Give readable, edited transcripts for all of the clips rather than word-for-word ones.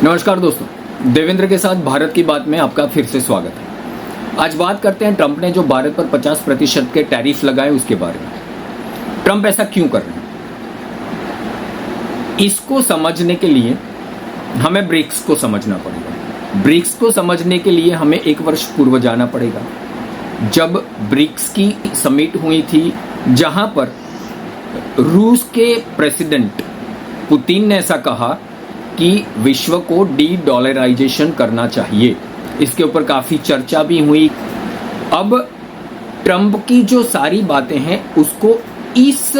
नमस्कार दोस्तों, देवेंद्र के साथ भारत की बात में आपका फिर से स्वागत है। आज बात करते हैं ट्रंप ने जो भारत पर 50% के टैरिफ लगाए उसके बारे में। ट्रंप ऐसा क्यों कर रहे हैं, इसको समझने के लिए हमें ब्रिक्स को समझना पड़ेगा। ब्रिक्स को समझने के लिए हमें 1 वर्ष पूर्व जाना पड़ेगा, जब ब्रिक्स की समिट हुई थी, जहां पर रूस के प्रेसिडेंट पुतिन ने ऐसा कहा कि विश्व को डी-डॉलराइजेशन करना चाहिए। इसके ऊपर काफी चर्चा भी हुई। अब ट्रंप की जो सारी बातें हैं उसको इस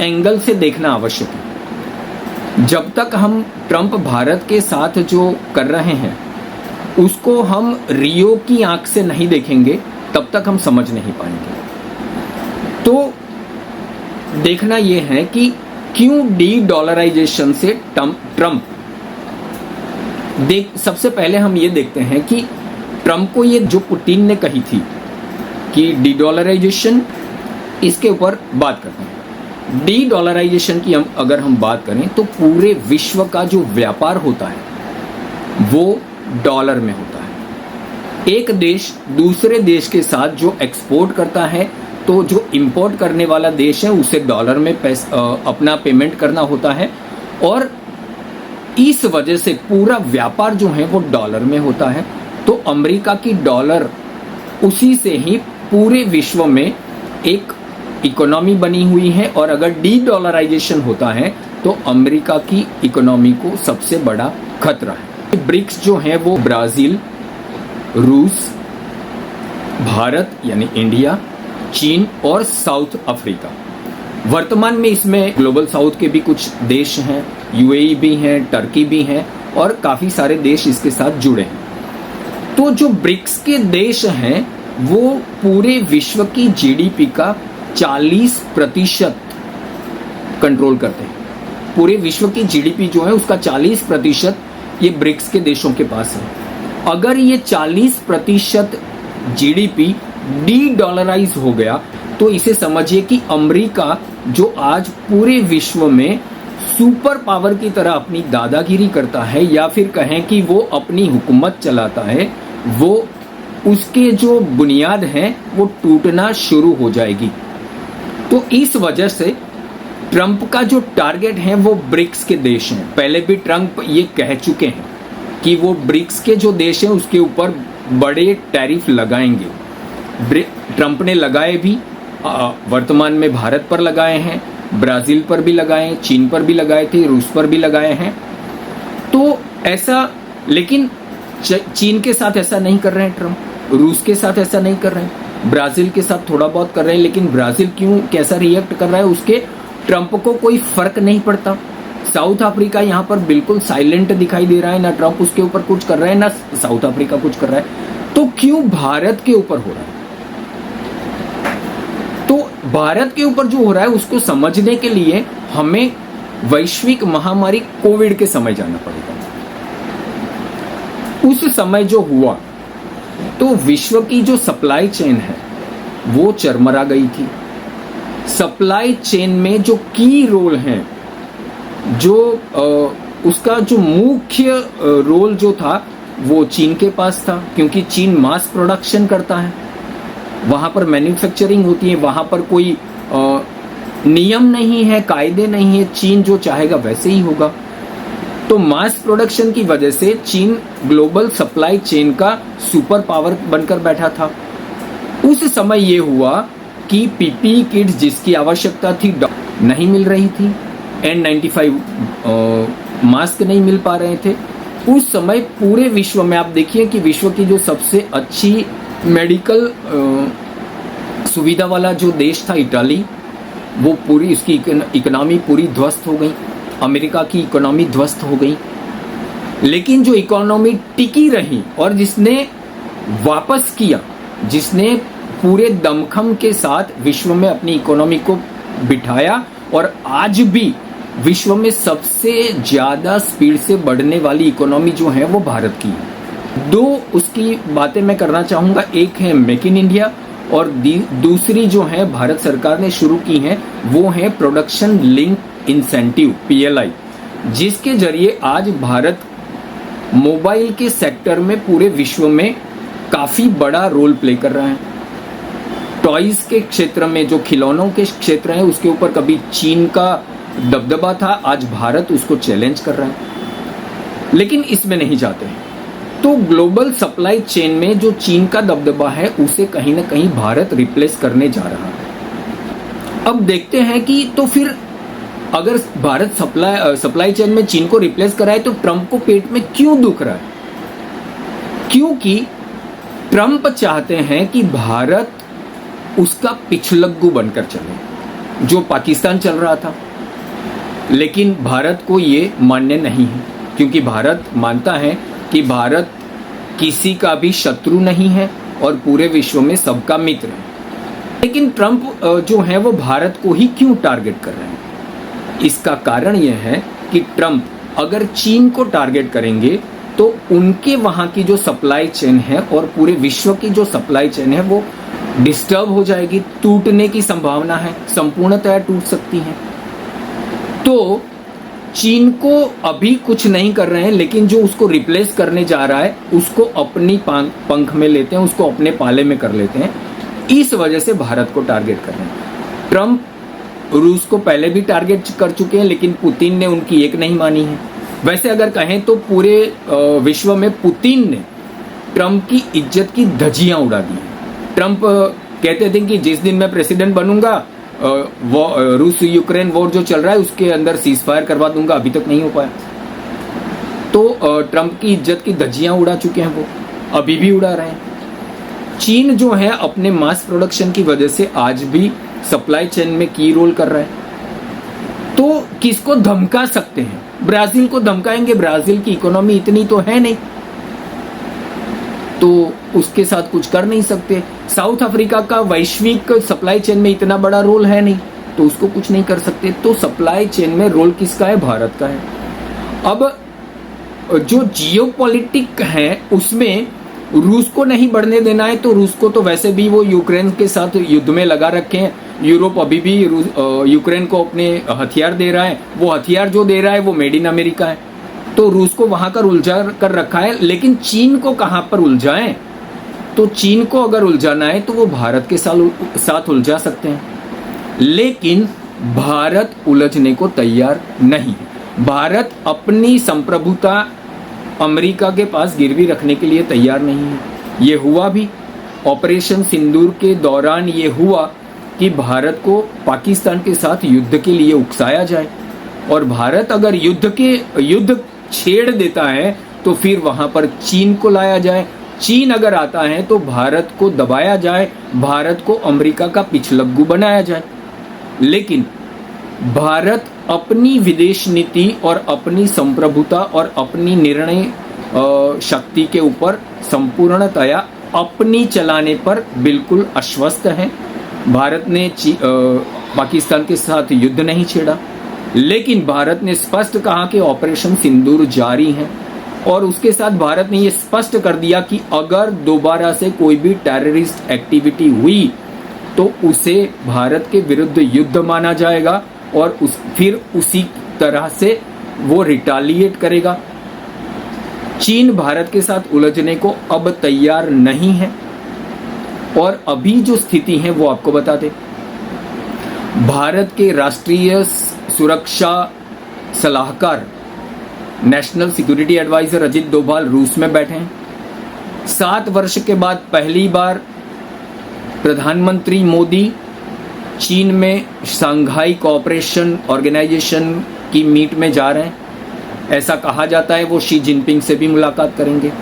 एंगल से देखना आवश्यक है। जब तक हम ट्रंप भारत के साथ जो कर रहे हैं उसको हम रियो की आंख से नहीं देखेंगे, तब तक हम समझ नहीं पाएंगे। तो देखना यह है कि क्यों डी-डॉलराइजेशन से ट्रंप सबसे पहले हम ये देखते हैं कि ट्रंप को ये जो पुतिन ने कही थी कि डी-डॉलराइजेशन, इसके ऊपर बात करते हैं। डी-डॉलराइजेशन की अगर हम बात करें तो पूरे विश्व का जो व्यापार होता है वो डॉलर में होता है। एक देश दूसरे देश के साथ जो एक्सपोर्ट करता है, तो जो इंपोर्ट करने वाला देश है उसे डॉलर में अपना पेमेंट करना होता है, और इस वजह से पूरा व्यापार जो है वो डॉलर में होता है। तो अमेरिका की डॉलर, उसी से ही पूरे विश्व में एक इकोनॉमी बनी हुई है, और अगर डी-डॉलराइजेशन होता है तो अमेरिका की इकोनॉमी को सबसे बड़ा खतरा है। ब्रिक्स जो है वो ब्राजील, रूस, भारत यानी इंडिया, चीन और साउथ अफ्रीका। वर्तमान में इसमें ग्लोबल साउथ के भी कुछ देश हैं, यूएई भी हैं, टर्की भी हैं, और काफी सारे देश इसके साथ जुड़े हैं। तो जो ब्रिक्स के देश हैं वो पूरे विश्व की जीडीपी का 40% कंट्रोल करते हैं। पूरे विश्व की जीडीपी जो है उसका 40% ये ब्रिक्स के देशों के पास है। अगर ये 40% जीडीपी डी-डॉलराइज हो गया तो इसे समझिए कि अमेरिका, जो आज पूरे विश्व में सुपर पावर की तरह अपनी दादागिरी करता है, या फिर कहें कि वो अपनी हुकूमत चलाता है, वो उसके जो बुनियाद हैं वो टूटना शुरू हो जाएगी। तो इस वजह से ट्रंप का जो टारगेट है वो ब्रिक्स के देश हैं। पहले भी ट्रंप ये कह चुके हैं कि वो ब्रिक्स के जो देश हैं उसके ऊपर बड़े टैरिफ लगाएंगे। ट्रंप ने लगाए भी, वर्तमान में भारत पर लगाए हैं, ब्राजील पर भी लगाए, चीन पर भी लगाए थे, रूस पर भी लगाए हैं। तो ऐसा, लेकिन चीन के साथ ऐसा नहीं कर रहे हैं ट्रंप, रूस के साथ ऐसा नहीं कर रहे हैं, ब्राजील के साथ थोड़ा बहुत कर रहे हैं। लेकिन ब्राजील क्यों, कैसा रिएक्ट कर रहा है, उसके ट्रंप को कोई फर्क नहीं पड़ता। साउथ अफ्रीका यहाँ पर बिल्कुल साइलेंट दिखाई दे रहा है, ना ट्रंप उसके ऊपर कुछ कर रहा है, ना साउथ अफ्रीका कुछ कर रहा है। तो क्यों भारत के ऊपर हो रहा है? तो भारत के ऊपर जो हो रहा है उसको समझने के लिए हमें वैश्विक महामारी कोविड के समय जाना पड़ेगा। उस समय जो हुआ तो विश्व की जो सप्लाई चेन है वो चरमरा गई थी। सप्लाई चेन में जो की रोल है, जो उसका जो मुख्य रोल जो था वो चीन के पास था, क्योंकि चीन मास प्रोडक्शन करता है, वहां पर मैन्युफैक्चरिंग होती है, वहां पर कोई नियम नहीं है, कायदे नहीं है, चीन जो चाहेगा वैसे ही होगा। तो मास प्रोडक्शन की वजह से चीन ग्लोबल सप्लाई चेन का सुपर पावर बनकर बैठा था। उस समय ये हुआ कि पीपीई किट्स जिसकी आवश्यकता थी नहीं मिल रही थी, N95 मास्क नहीं मिल पा रहे थे। उस समय पूरे विश्व में आप देखिए कि विश्व की जो सबसे अच्छी मेडिकल सुविधा वाला जो देश था इटाली, वो पूरी उसकी इकोनॉमी पूरी ध्वस्त हो गई। अमेरिका की इकोनॉमी ध्वस्त हो गई। लेकिन जो इकोनॉमी टिकी रही और जिसने वापस किया, जिसने पूरे दमखम के साथ विश्व में अपनी इकोनॉमी को बिठाया, और आज भी विश्व में सबसे ज्यादा स्पीड से बढ़ने वाली इकोनॉमी जो है वो भारत की है। दो उसकी बातें मैं करना चाहूंगा, एक है मेक इन इंडिया, और दूसरी जो है भारत सरकार ने शुरू की है वो है प्रोडक्शन लिंक इंसेंटिव PLI, जिसके जरिए आज भारत मोबाइल के सेक्टर में पूरे विश्व में काफी बड़ा रोल प्ले कर रहा है। टॉयज के क्षेत्र में, जो खिलौनों के क्षेत्र है, उसके ऊपर कभी चीन का दबदबा था, आज भारत उसको चैलेंज कर रहा है। लेकिन इसमें नहीं जाते हैं। तो ग्लोबल सप्लाई चेन में जो चीन का दबदबा है, उसे कहीं ना कहीं भारत रिप्लेस करने जा रहा है। अब देखते हैं कि तो फिर अगर भारत सप्लाई चेन में चीन को रिप्लेस कराए तो ट्रंप को पेट में क्यों दुख रहा है? क्योंकि ट्रंप चाहते हैं कि भारत उसका पिछलग्गू बनकर चले, जो पाकिस्तान चल रहा था। लेकिन भारत को ये मान्य नहीं है, क्योंकि भारत मानता है कि भारत किसी का भी शत्रु नहीं है और पूरे विश्व में सबका मित्र है। लेकिन ट्रंप जो है वो भारत को ही क्यों टारगेट कर रहे हैं? इसका कारण यह है कि ट्रंप अगर चीन को टारगेट करेंगे तो उनके वहां की जो सप्लाई चेन है और पूरे विश्व की जो सप्लाई चेन है वो डिस्टर्ब हो जाएगी, टूटने की संभावना है, संपूर्णतः टूट सकती है। तो चीन को अभी कुछ नहीं कर रहे हैं, लेकिन जो उसको रिप्लेस करने जा रहा है उसको अपनी पंख में लेते हैं, उसको अपने पाले में कर लेते हैं। इस वजह से भारत को टारगेट कर रहे हैं। ट्रंप रूस को पहले भी टारगेट कर चुके हैं, लेकिन पुतिन ने उनकी एक नहीं मानी है। वैसे अगर कहें तो पूरे विश्व में पुतिन ने ट्रंप की इज्जत की धज्जियां उड़ा दी हैं। ट्रंप कहते थे कि जिस दिन मैं प्रेसिडेंट बनूंगा रूस यूक्रेन वॉर जो चल रहा है उसके अंदर सीज फायर करवा दूंगा, अभी तक नहीं हो पाया। तो ट्रंप की इज्जत की धज्जियां उड़ा चुके हैं, वो अभी भी उड़ा रहे हैं। चीन जो है अपने मास प्रोडक्शन की वजह से आज भी सप्लाई चेन में की रोल कर रहा है। तो किसको धमका सकते हैं? ब्राजील को धमकाएंगे, ब्राजील की इकोनॉमी इतनी तो है नहीं, तो उसके साथ कुछ कर नहीं सकते। साउथ अफ्रीका का वैश्विक सप्लाई चेन में इतना बड़ा रोल है नहीं, तो उसको कुछ नहीं कर सकते। तो सप्लाई चेन में रोल किसका है? भारत का है। अब जो जियोपॉलिटिक है उसमें रूस को नहीं बढ़ने देना है, तो रूस को तो वैसे भी वो यूक्रेन के साथ युद्ध में लगा रखे हैं। यूरोप अभी भी यूक्रेन को अपने हथियार दे रहा है, वो हथियार जो दे रहा है वो मेड इन अमेरिका है। तो रूस को वहां कर उलझा कर रखा है, लेकिन चीन को कहां पर उलझाएं? तो चीन को अगर उलझाना है तो वो भारत के साथ उलझा सकते हैं, लेकिन भारत उलझने को तैयार नहीं। भारत अपनी संप्रभुता अमेरिका के पास गिरवी रखने के लिए तैयार नहीं है। ये हुआ भी ऑपरेशन सिंदूर के दौरान, ये हुआ कि भारत को पाकिस्तान के साथ युद्ध के लिए उकसाया जाए, और भारत अगर युद्ध छेड़ देता है तो फिर वहां पर चीन को लाया जाए। चीन अगर आता है तो भारत को दबाया जाए, भारत को अमेरिका का पिछलग्गू बनाया जाए। लेकिन भारत अपनी विदेश नीति और अपनी संप्रभुता और अपनी निर्णय शक्ति के ऊपर संपूर्णतया अपनी चलाने पर बिल्कुल आश्वस्त है। भारत ने पाकिस्तान के साथ युद्ध नहीं छेड़ा, लेकिन भारत ने स्पष्ट कहा कि ऑपरेशन सिंदूर जारी है, और उसके साथ भारत ने यह स्पष्ट कर दिया कि अगर दोबारा से कोई भी टेररिस्ट एक्टिविटी हुई तो उसे भारत के विरुद्ध युद्ध माना जाएगा, और फिर उसी तरह से वो रिटालिएट करेगा। चीन भारत के साथ उलझने को अब तैयार नहीं है, और अभी जो स्थिति है वो आपको बता दें। भारत के राष्ट्रीय सुरक्षा सलाहकार national security adviser Ajit Doval रूस में बैठे हैं। 7 वर्ष के बाद पहली बार प्रधानमंत्री मोदी चीन में शंघाई कोऑपरेशन ऑर्गेनाइजेशन की मीट में जा रहे हैं। ऐसा कहा जाता है वो शी जिनपिंग से भी मुलाकात करेंगे।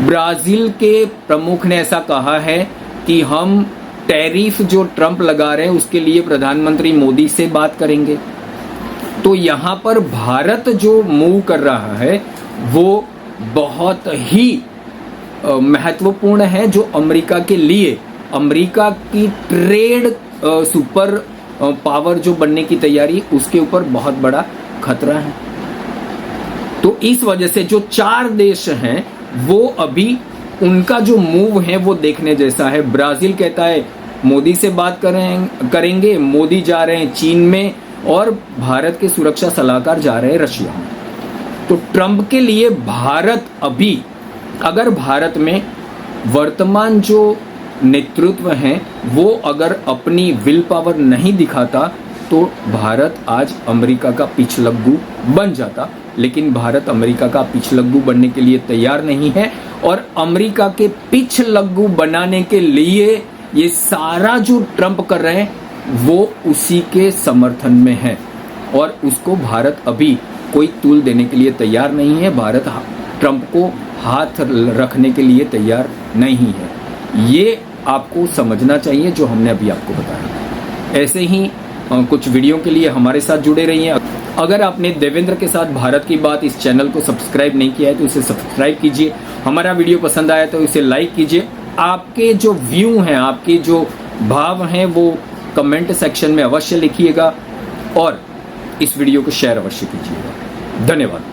ब्राजील के प्रमुख ने ऐसा कहा है कि हम टैरिफ जो ट्रंप लगा रहे हैं उसके लिए प्रधानमंत्री मोदी से बात करेंगे। तो यहाँ पर भारत जो मूव कर रहा है वो बहुत ही महत्वपूर्ण है, जो अमेरिका के लिए, अमेरिका की ट्रेड सुपर पावर जो बनने की तैयारी, उसके ऊपर बहुत बड़ा खतरा है। तो इस वजह से जो 4 देश हैं वो अभी उनका जो मूव है वो देखने जैसा है। ब्राजील कहता है मोदी से बात करेंगे, मोदी जा रहे हैं चीन में, और भारत के सुरक्षा सलाहकार जा रहे हैं रशिया में। तो ट्रंप के लिए भारत अभी, अगर भारत में वर्तमान जो नेतृत्व है वो अगर अपनी विल पावर नहीं दिखाता तो भारत आज अमेरिका का पिछलग्गू बन जाता। लेकिन भारत अमेरिका का पिछलग्गू बनने के लिए तैयार नहीं है, और अमेरिका के पिछलग्गू बनाने के लिए ये सारा जो ट्रंप कर रहे हैं वो उसी के समर्थन में है, और उसको भारत अभी कोई तूल देने के लिए तैयार नहीं है। भारत ट्रंप को हाथ रखने के लिए तैयार नहीं है। ये आपको समझना चाहिए जो हमने अभी आपको बताया। ऐसे ही कुछ वीडियो के लिए हमारे साथ जुड़े रहिए। अगर आपने देवेंद्र के साथ भारत की बात इस चैनल को सब्सक्राइब नहीं किया है तो इसे सब्सक्राइब कीजिए। हमारा वीडियो पसंद आया तो इसे लाइक कीजिए। आपके जो व्यू हैं, आपके जो भाव हैं वो कमेंट सेक्शन में अवश्य लिखिएगा, और इस वीडियो को शेयर अवश्य कीजिएगा। धन्यवाद।